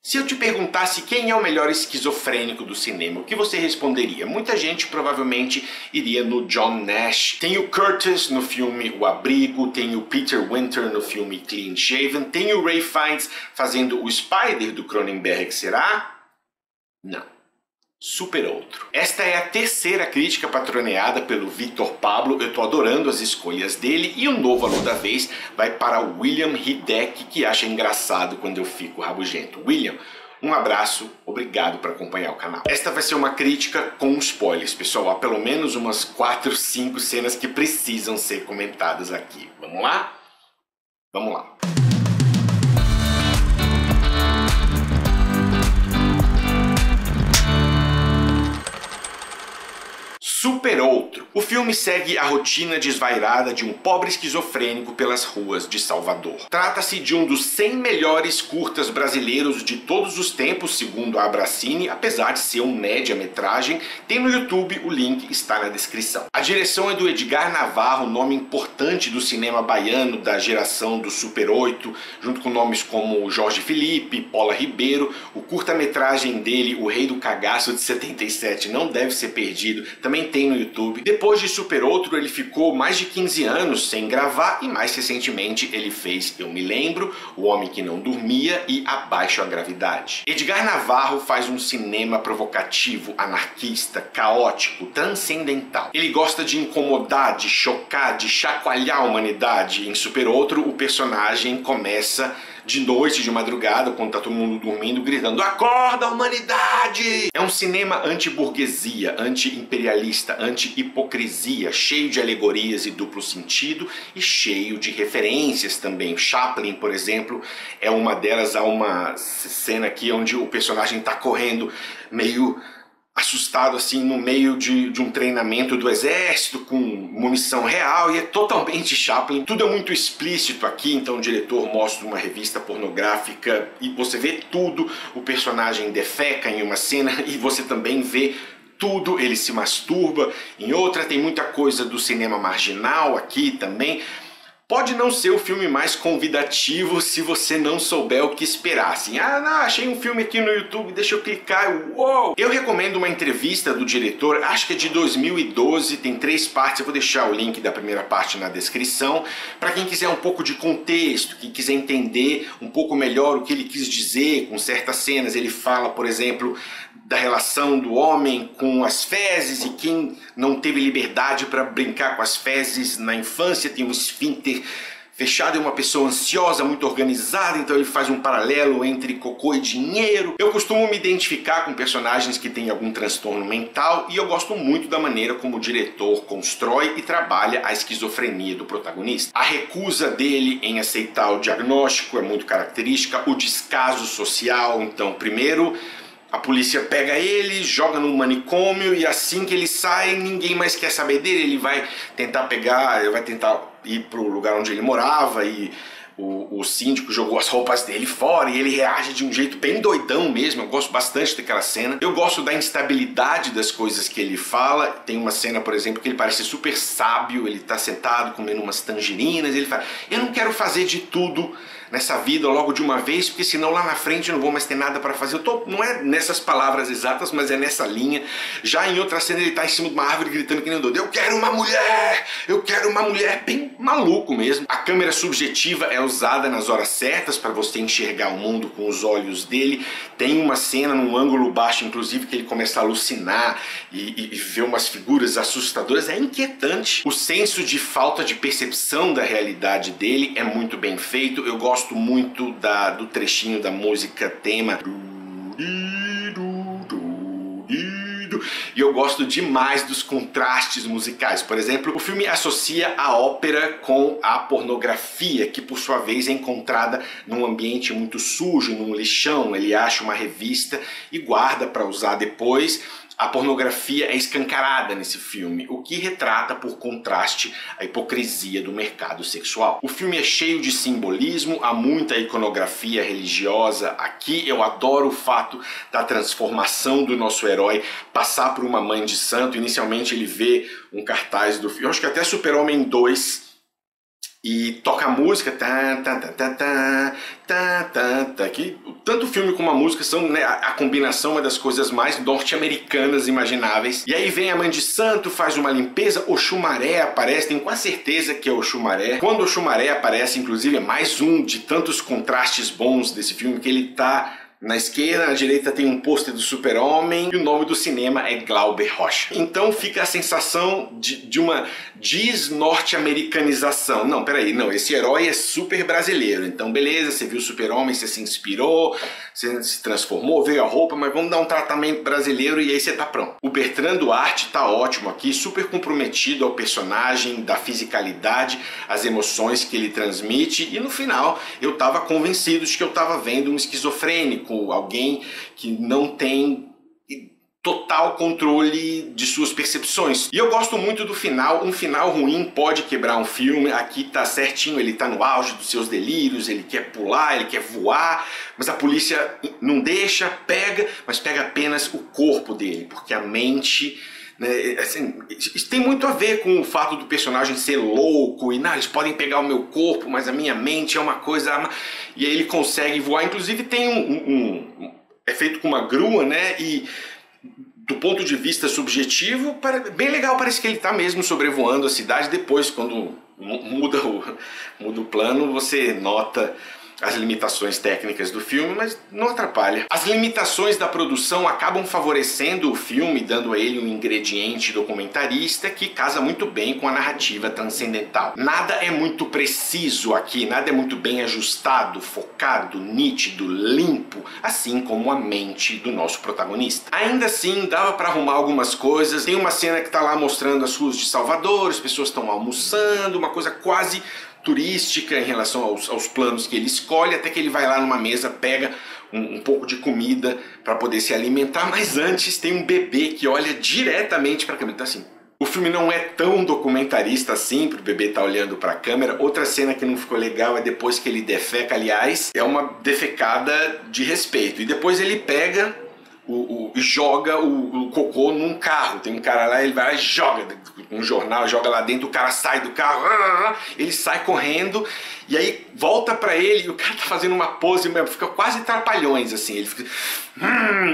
Se eu te perguntasse quem é o melhor esquizofrênico do cinema, o que você responderia? Muita gente provavelmente iria no John Nash. Tem o Curtis no filme O Abrigo, tem o Peter Winter no filme Clean Shaven, tem o Ralph Fiennes fazendo o Spider do Cronenberg, será? Não. Super Outro. Esta é a terceira crítica patroneada pelo Victor Pablo, eu tô adorando as escolhas dele, e o novo alô da vez vai para o William Hideck, que acha engraçado quando eu fico rabugento. William, um abraço, obrigado por acompanhar o canal. Esta vai ser uma crítica com spoilers, pessoal, há pelo menos umas 4, 5 cenas que precisam ser comentadas aqui. Vamos lá? Vamos lá. Super Outro. O filme segue a rotina desvairada de um pobre esquizofrênico pelas ruas de Salvador. Trata-se de um dos 100 melhores curtas brasileiros de todos os tempos, segundo a Abracine, apesar de ser um média-metragem. Tem no YouTube, o link está na descrição. A direção é do Edgar Navarro, nome importante do cinema baiano da geração do Super 8, junto com nomes como Jorge Felipe, Paula Ribeiro. O curta-metragem dele, O Rei do Cagaço, de 77, não deve ser perdido, também tem no YouTube. Depois de Super Outro, ele ficou mais de 15 anos sem gravar e mais recentemente ele fez Eu Me Lembro, O Homem que Não Dormia e Abaixo a Gravidade. Edgar Navarro faz um cinema provocativo, anarquista, caótico, transcendental. Ele gosta de incomodar, de chocar, de chacoalhar a humanidade. Em Super Outro, o personagem começa de noite, de madrugada, quando tá todo mundo dormindo, gritando: "Acorda, humanidade!". É um cinema anti-burguesia, anti-imperialista, anti-hipocrisia, cheio de alegorias e duplo sentido e cheio de referências também. Chaplin, por exemplo, é uma delas. Há uma cena aqui onde o personagem tá correndo meio assustado assim no meio de um treinamento do exército com munição real, e é totalmente Chaplin. Tudo é muito explícito aqui, então o diretor mostra uma revista pornográfica e você vê tudo. O personagem defeca em uma cena e você também vê tudo, ele se masturba em outra. Tem muita coisa do cinema marginal aqui também. Pode não ser o filme mais convidativo se você não souber o que esperar. Assim, não, achei um filme aqui no YouTube, deixa eu clicar, uou! Eu recomendo uma entrevista do diretor, acho que é de 2012, tem 3 partes, eu vou deixar o link da primeira parte na descrição, para quem quiser um pouco de contexto, quem quiser entender um pouco melhor o que ele quis dizer com certas cenas. Ele fala, por exemplo, da relação do homem com as fezes, e quem não teve liberdade para brincar com as fezes na infância tem um esfíncter fechado, é uma pessoa ansiosa, muito organizada, então ele faz um paralelo entre cocô e dinheiro. Eu costumo me identificar com personagens que têm algum transtorno mental e eu gosto muito da maneira como o diretor constrói e trabalha a esquizofrenia do protagonista. A recusa dele em aceitar o diagnóstico é muito característica, o descaso social. Então, primeiro a polícia pega ele, joga no manicômio, e assim que ele sai, ninguém mais quer saber dele. Ele vai tentar ir pro lugar onde ele morava, e o síndico jogou as roupas dele fora, e ele reage de um jeito bem doidão mesmo. Eu gosto bastante daquela cena. Eu gosto da instabilidade das coisas que ele fala. Tem uma cena, por exemplo, que ele parece super sábio, ele tá sentado comendo umas tangerinas, e ele fala: "Eu não quero fazer de tudo nessa vida logo de uma vez, porque senão lá na frente eu não vou mais ter nada para fazer". Não é nessas palavras exatas, mas é nessa linha. Já em outra cena ele tá em cima de uma árvore gritando que nem um doido: "Eu quero uma mulher! Eu quero uma mulher!", bem maluco mesmo. A câmera subjetiva é usada nas horas certas para você enxergar o mundo com os olhos dele. Tem uma cena num ângulo baixo, inclusive, que ele começa a alucinar e vê umas figuras assustadoras. É inquietante. O senso de falta de percepção da realidade dele é muito bem feito. Eu gosto muito do trechinho da música tema, e eu gosto demais dos contrastes musicais. Por exemplo, o filme associa a ópera com a pornografia, que por sua vez é encontrada num ambiente muito sujo, num lixão. Ele acha uma revista e guarda para usar depois. A pornografia é escancarada nesse filme, o que retrata, por contraste, a hipocrisia do mercado sexual. O filme é cheio de simbolismo, há muita iconografia religiosa aqui. Eu adoro o fato da transformação do nosso herói passar por uma mãe de santo. Inicialmente ele vê um cartaz do filme, eu acho que até Super-Homem 2 e toca a música, que tanto o filme como a música são, né, a combinação é uma das coisas mais norte-americanas imagináveis. E aí vem a mãe de santo, faz uma limpeza, Oxumaré aparece, tenho quase certeza que é Oxumaré. Quando Oxumaré aparece, inclusive, é mais um de tantos contrastes bons desse filme, que ele tá na esquerda, na direita tem um pôster do Super-Homem e o nome do cinema é Glauber Rocha. Então fica a sensação de uma desnorte-americanização. Não, peraí, não, esse herói é super brasileiro. Então beleza, você viu o Super-Homem, você se inspirou, você se transformou, veio a roupa, mas vamos dar um tratamento brasileiro e aí você tá pronto. O Bertrand Duarte tá ótimo aqui, super comprometido ao personagem, da fisicalidade, as emoções que ele transmite, e no final eu tava convencido de que eu tava vendo um esquizofrênico, alguém que não tem total controle de suas percepções. E eu gosto muito do final. Um final ruim pode quebrar um filme. Aqui tá certinho, ele tá no auge dos seus delírios, ele quer pular, ele quer voar, mas a polícia não deixa, pega, mas pega apenas o corpo dele, porque a mente, né, assim, isso tem muito a ver com o fato do personagem ser louco e não, eles podem pegar o meu corpo, mas a minha mente é uma coisa, e aí ele consegue voar. Inclusive tem é feito com uma grua, né, e do ponto de vista subjetivo, bem legal, parece que ele está mesmo sobrevoando a cidade. Depois, quando muda o plano, você nota as limitações técnicas do filme, mas não atrapalha. As limitações da produção acabam favorecendo o filme, dando a ele um ingrediente documentarista que casa muito bem com a narrativa transcendental. Nada é muito preciso aqui, nada é muito bem ajustado, focado, nítido, limpo, assim como a mente do nosso protagonista. Ainda assim, dava para arrumar algumas coisas. Tem uma cena que tá lá mostrando as ruas de Salvador, as pessoas estão almoçando, uma coisa quase turística em relação aos planos que ele escolhe, até que ele vai lá numa mesa, pega um pouco de comida para poder se alimentar, mas antes tem um bebê que olha diretamente para a câmera. Então assim, o filme não é tão documentarista assim, pro bebê estar olhando para a câmera. Outra cena que não ficou legal é depois que ele defeca, aliás, é uma defecada de respeito, e depois ele pega e joga o cocô num carro. Tem um cara lá, ele vai lá e joga um jornal, joga lá dentro, o cara sai do carro, ele sai correndo, e aí volta pra ele, e o cara tá fazendo uma pose, fica quase trapalhões, assim, ele fica...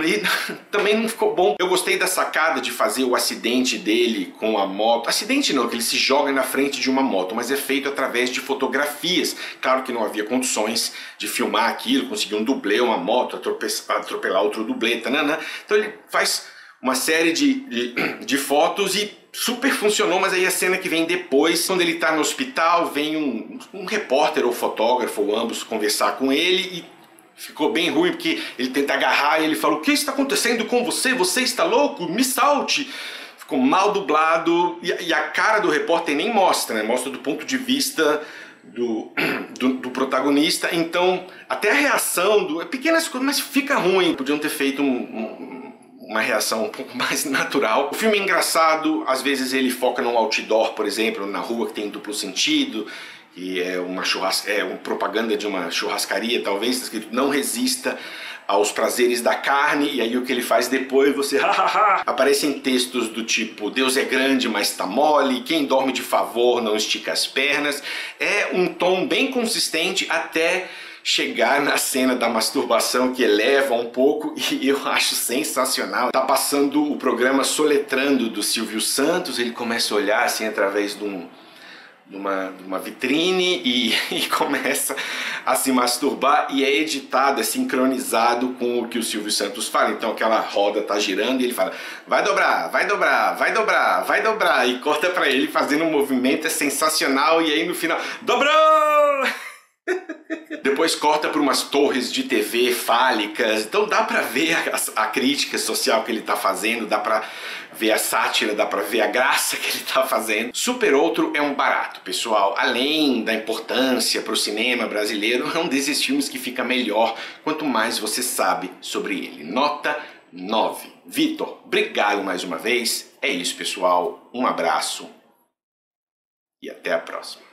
e também não ficou bom. Eu gostei da sacada de fazer o acidente dele com a moto. Acidente não, que ele se joga na frente de uma moto, mas é feito através de fotografias. Claro que não havia condições de filmar aquilo, conseguir um dublê, uma moto, atropelar outro dublê, tanana. Então ele faz uma série de fotos e super funcionou. Mas aí a cena que vem depois, quando ele tá no hospital, vem um repórter ou fotógrafo, ou ambos, conversar com ele, e ficou bem ruim porque ele tenta agarrar e ele fala: o que está acontecendo com você? Você está louco? Me salte! Ficou mal dublado, e a cara do repórter nem mostra, né? Mostra do ponto de vista do protagonista. Então até a reação, pequenas coisas, mas fica ruim. Podiam ter feito uma reação um pouco mais natural. O filme é engraçado, às vezes ele foca num outdoor, por exemplo, na rua, que tem duplo sentido, e é uma propaganda de uma churrascaria, talvez, escrito: não resista aos prazeres da carne, e aí o que ele faz depois, você aparecem textos do tipo: Deus é grande, mas tá mole, quem dorme de favor não estica as pernas. É um tom bem consistente até chegar na cena da masturbação, que eleva um pouco, e eu acho sensacional. Tá passando o programa Soletrando do Silvio Santos, ele começa a olhar assim através de uma vitrine e começa a se masturbar, e é editado, é sincronizado com o que o Silvio Santos fala. Então aquela roda tá girando e ele fala: vai dobrar, vai dobrar, vai dobrar, vai dobrar, e corta pra ele fazendo um movimento, é sensacional. E aí no final, dobrou! Depois corta para umas torres de TV fálicas. Então dá pra ver a crítica social que ele tá fazendo, dá pra ver a sátira, dá pra ver a graça que ele tá fazendo. Super Outro é um barato, pessoal. Além da importância pro cinema brasileiro, é um desses filmes que fica melhor quanto mais você sabe sobre ele. Nota 9. Vitor, obrigado mais uma vez. É isso, pessoal. Um abraço e até a próxima.